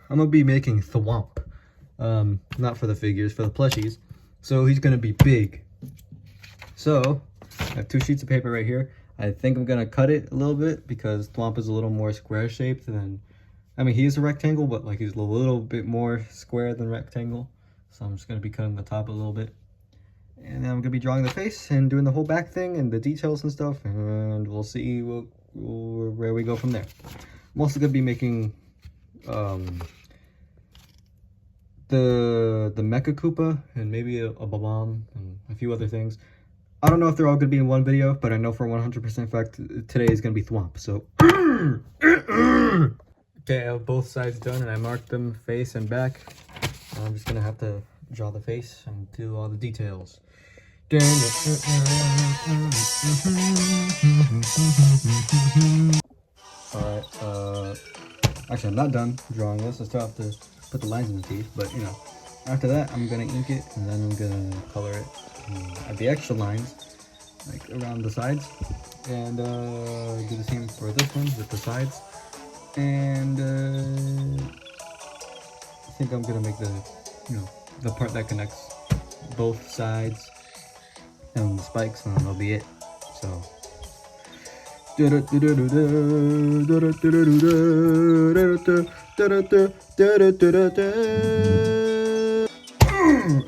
I'm gonna be making Thwomp. Not for the figures, for the plushies. So he's gonna be big. So I have 2 sheets of paper right here. I think I'm gonna cut it a little bit because Thwomp is a little more square shaped than, I mean, he is a rectangle, but like he's a little bit more square than rectangle. So I'm just gonna be cutting the top a little bit. And then I'm gonna be drawing the face and doing the whole back thing and the details and stuff, and we'll see where we go from there. I'm also gonna be making the Mecha Koopa and maybe a Bomb and a few other things. I don't know if they're all gonna be in one video, but I know for 100% fact today is gonna be Thwomp. So okay, I have both sides done and I marked them face and back. I'm just gonna have to draw the face and do all the details. Alright, actually I'm not done drawing this. I still have to put the lines in the teeth, but you know, after that I'm gonna ink it and then I'm gonna color it. Add the extra lines like around the sides, and do the same for this one with the sides. And I think I'm gonna make the, you know, the part that connects both sides and the spikes, and that'll be it. So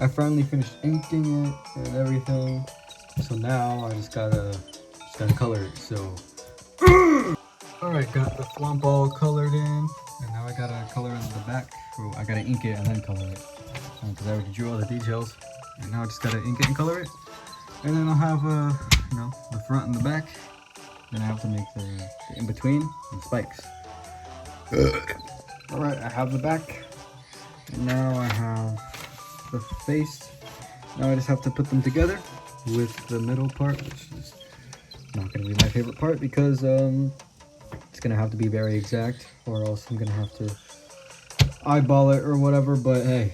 I finally finished inking it and everything. So now I just gotta color it. So alright, got the Thwomp all colored in, and now I gotta color in the back. Oh, I gotta ink it and then color it because I already drew all the details. And now I just gotta ink it and color it, and then I'll have you know, the front and the back. Then I have to make the in between and spikes. Alright, I have the back, and now I have the face. Now I just have to put them together with the middle part, which is not going to be my favorite part because it's going to have to be very exact, or else I'm going to have to eyeball it or whatever. But hey,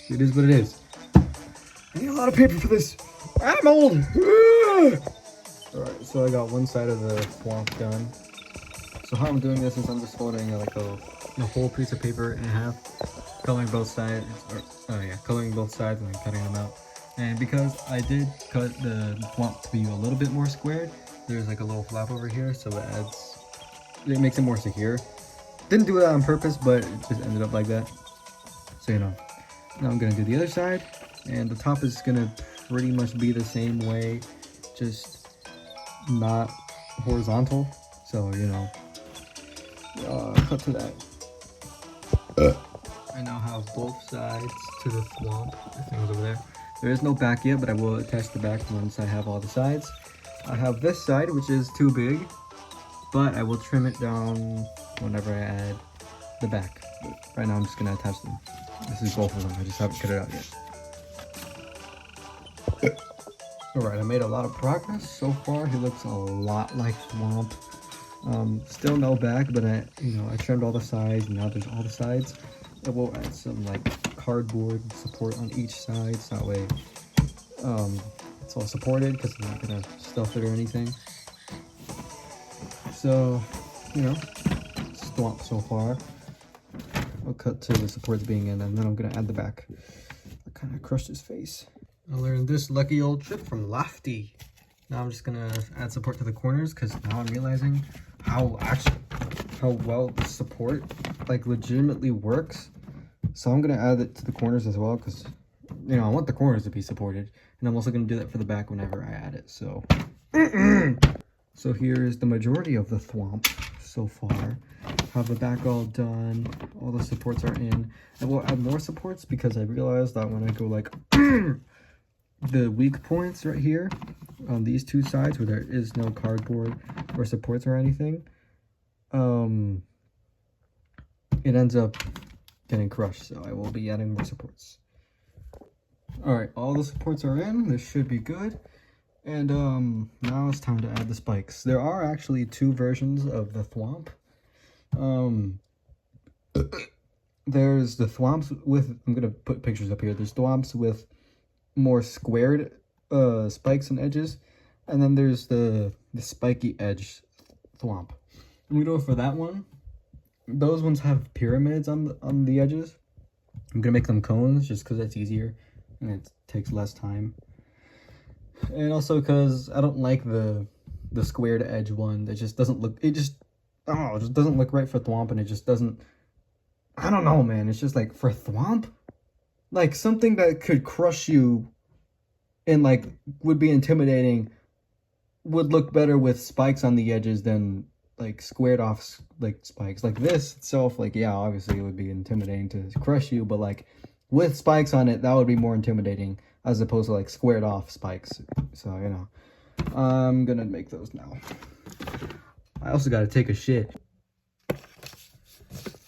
it is what it is. I need a lot of paper for this. I'm old. Alright, so I got one side of the Thwomp done. So how I'm doing this is I'm just folding like a whole piece of paper in half, coloring both sides, coloring both sides and then cutting them out. And because I did cut the Thwomp to be a little bit more squared, there's like a little flap over here, so it makes it more secure. Didn't do that on purpose, but it just ended up like that. So you know, now I'm gonna do the other side, and the top is gonna pretty much be the same way, just not horizontal. So you know, cut to that. I now have both sides to the Thwomp. The thing's over there. There is no back yet, but I will attach the back once I have all the sides. I have this side, which is too big, but I will trim it down whenever I add the back. But right now I'm just gonna attach them. This is both of them. I just haven't cut it out yet. Alright, I made a lot of progress so far. He looks a lot like Thwomp. Still no back, but I trimmed all the sides, and now there's all the sides. I will add some like cardboard support on each side, so that way it's all supported, because I'm not gonna stuff it or anything. So you know, it's Thwomp so far. I'll cut to the supports being in, and then I'm gonna add the back. I kind of crushed his face. I learned this lucky old trick from Lofty. Now I'm just gonna add support to the corners, because now I'm realizing how well the support like legitimately works. So I'm gonna add it to the corners as well, because you know, I want the corners to be supported, and I'm also gonna do that for the back whenever I add it. So so here's the majority of the Thwomp so far. Have the back all done, all the supports are in. I will add more supports because I realized that when I go like the weak points right here on these two sides where there is no cardboard or supports or anything, it ends up getting crushed, so I will be adding more supports. Alright, all the supports are in. This should be good. And now it's time to add the spikes. There are actually 2 versions of the Thwomp. There's the Thwomps with, I'm gonna put pictures up here. There's Thwomps with more squared spikes and edges, and then there's the spiky edge Thwomp. I'm gonna go for that one. those ones have pyramids on the edges. I'm gonna make them cones just because that's easier and it takes less time. And also because I don't like the squared edge one. That just doesn't look, it just doesn't look right for Thwomp, and it just doesn't, I don't know, man. It's just like for Thwomp, like something that could crush you and like would be intimidating would look better with spikes on the edges than like squared off like spikes. Like this itself, like yeah, obviously it would be intimidating to crush you, but like with spikes on it, that would be more intimidating as opposed to like squared off spikes. So you know, I'm gonna make those now. I also gotta take a shit.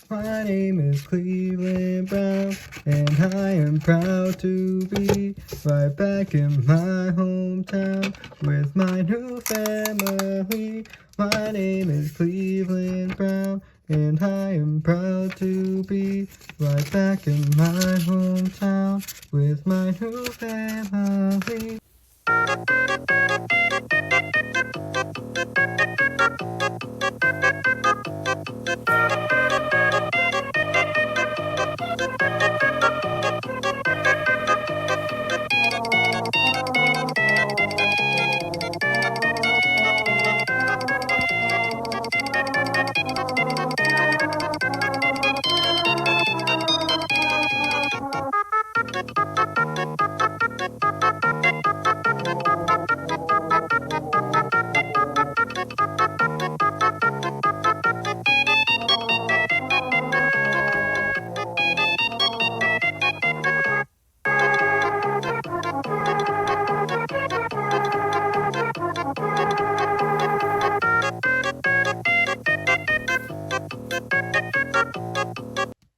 My name is Cleveland Brown, and I am proud to be right back in my hometown with my new family. My name is Cleveland Brown, and I am proud to be right back in my hometown with my new family.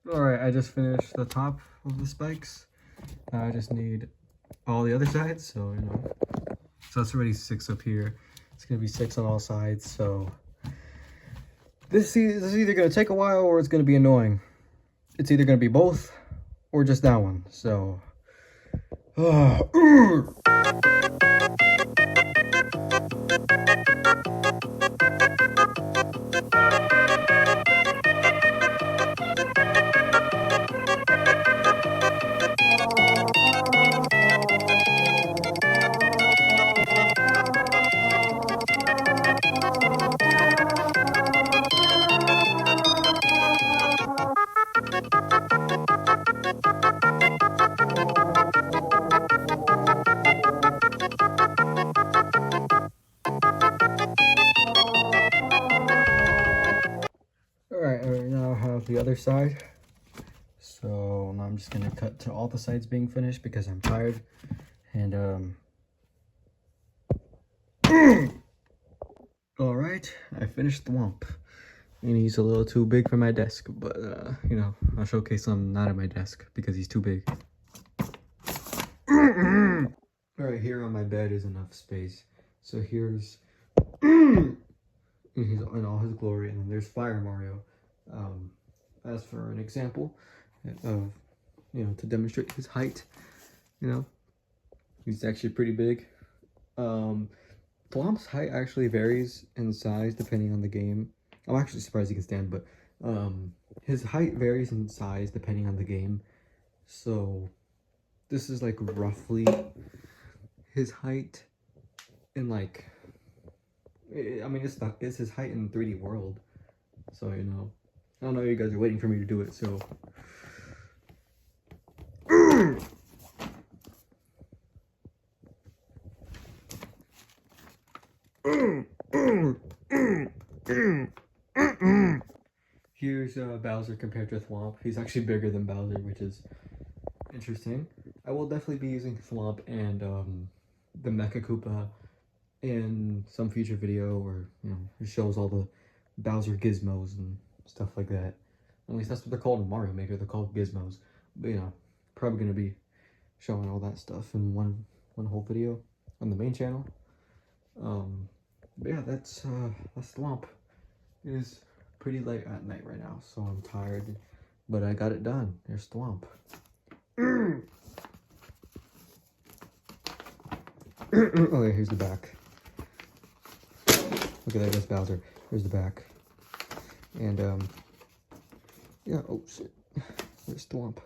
Alright, I just finished the top of the spikes. Now I just need all the other sides, so you know. So that's already 6 up here. It's gonna be 6 on all sides, so this is either gonna take a while or it's gonna be annoying. It's either gonna be both or just that one, so Alright, now I have the other side. So now I'm just gonna cut to all the sides being finished because I'm tired. And alright, I finished the Thwomp. And he's a little too big for my desk, but you know, I'll showcase him not at my desk because he's too big. Alright, here on my bed is enough space. So here's he's in all his glory, and then there's Fire Mario. As for an example of, you know, to demonstrate his height, you know, he's actually pretty big. Thwomp's height actually varies in size depending on the game. I'm actually surprised he can stand, but his height varies in size depending on the game. So this is like roughly his height in like, I mean, it's his height in 3D World. So, you know, I don't know, you guys are waiting for me to do it, so. Here's Bowser compared to Thwomp. He's actually bigger than Bowser, which is interesting. I will definitely be using Thwomp and the Mecha Koopa in some future video where, you know, it shows all the Bowser gizmos and stuff like that. At least that's what they're called in Mario Maker. They're called gizmos. But, you know, probably gonna be showing all that stuff in one whole video on the main channel. But yeah, that's Thwomp. It is pretty late at night right now, so I'm tired, but I got it done. There's Thwomp. Okay, here's the back. Look at that, that's Bowser. Here's the back. And Yeah, oh shit. Where's Thwomp?